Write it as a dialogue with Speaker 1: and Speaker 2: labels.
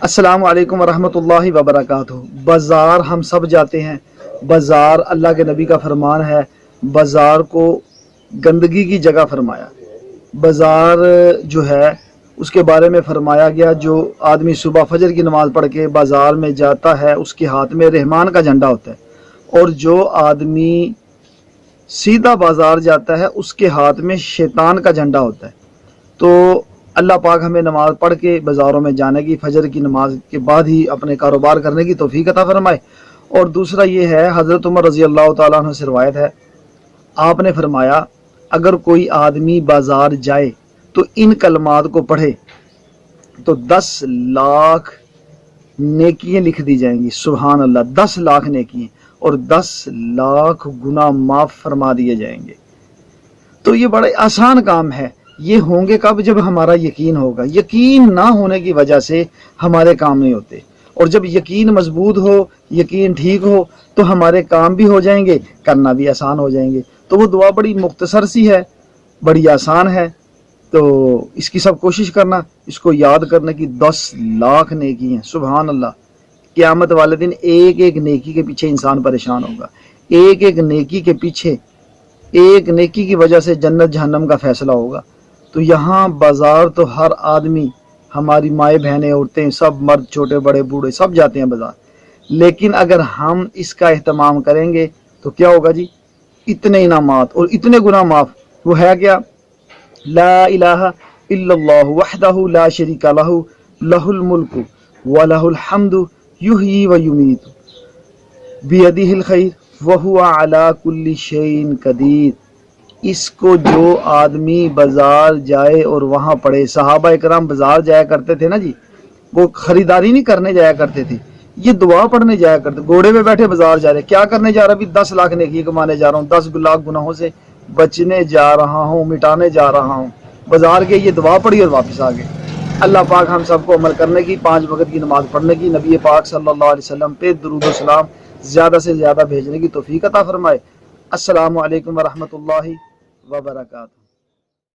Speaker 1: السلام علیکم ورحمۃ اللہ وبرکاتہ۔ بازار ہم سب جاتے ہیں، بازار اللہ کے نبی کا فرمان ہے، بازار کو گندگی کی جگہ فرمایا۔ بازار جو ہے اس کے بارے میں فرمایا گیا، جو آدمی صبح فجر کی نماز پڑھ کے بازار میں جاتا ہے اس کے ہاتھ میں رحمان کا جھنڈا ہوتا ہے، اور جو آدمی سیدھا بازار جاتا ہے اس کے ہاتھ میں شیطان کا جھنڈا ہوتا ہے۔ تو اللہ پاک ہمیں نماز پڑھ کے بازاروں میں جانے کی، فجر کی نماز کے بعد ہی اپنے کاروبار کرنے کی توفیق عطا فرمائے۔ اور دوسرا یہ ہے، حضرت عمر رضی اللہ تعالیٰ عنہ سے روایت ہے، آپ نے فرمایا اگر کوئی آدمی بازار جائے تو ان کلمات کو پڑھے تو 10 لاکھ نیکیاں لکھ دی جائیں گی۔ سبحان اللہ، 10 لاکھ نیکیاں اور 10 لاکھ گناہ معاف فرما دیے جائیں گے۔ تو یہ بڑا آسان کام ہے۔ یہ ہوں گے کب؟ جب ہمارا یقین ہوگا۔ یقین نہ ہونے کی وجہ سے ہمارے کام نہیں ہوتے، اور جب یقین مضبوط ہو، یقین ٹھیک ہو تو ہمارے کام بھی ہو جائیں گے، کرنا بھی آسان ہو جائیں گے۔ تو وہ دعا بڑی مختصر سی ہے، بڑی آسان ہے، تو اس کی سب کوشش کرنا، اس کو یاد کرنے کی 10 لاکھ نیکی ہیں۔ سبحان اللہ، قیامت والے دن ایک ایک نیکی کے پیچھے انسان پریشان ہوگا، ایک ایک نیکی کے پیچھے، ایک نیکی کی وجہ سے جنت جہنم کا فیصلہ ہوگا۔ تو یہاں بازار تو ہر آدمی، ہماری مائیں بہنیں عورتیں سب، مرد چھوٹے بڑے بوڑھے سب جاتے ہیں بازار، لیکن اگر ہم اس کا اہتمام کریں گے تو کیا ہوگا جی؟ اتنے انعامات اور اتنے گناہ معاف۔ وہ ہے کیا؟ لا الہ الا اللہ وحدہ لا شریک لہ لہ الملک ولہ الحمد یحیی و یمیت بیدہ الخیر وہو علی کل شیء قدیر۔ اس کو جو آدمی بازار جائے اور وہاں پڑھے، صحابہ اکرام بازار جایا کرتے تھے نا جی، وہ خریداری نہیں کرنے جایا کرتے تھے، یہ دعا پڑھنے جایا کرتے۔ گھوڑے پہ بیٹھے بازار جا رہے، کیا کرنے جا رہا؟ بھی 10 لاکھ نیکی کمانے جا رہا ہوں، 10 لاکھ گناہوں سے بچنے جا رہا ہوں، مٹانے جا رہا ہوں۔ بازار کے یہ دعا پڑھی اور واپس آ گئے۔ اللہ پاک ہم سب کو عمل کرنے کی، 5 وقت کی نماز پڑھنے کی، نبی پاک صلی اللہ علیہ وسلم پہ درود و سلام زیادہ سے زیادہ بھیجنے کی توفیق عطا فرمائے۔ السلام علیکم ورحمۃ اللہ وبرکاتہ۔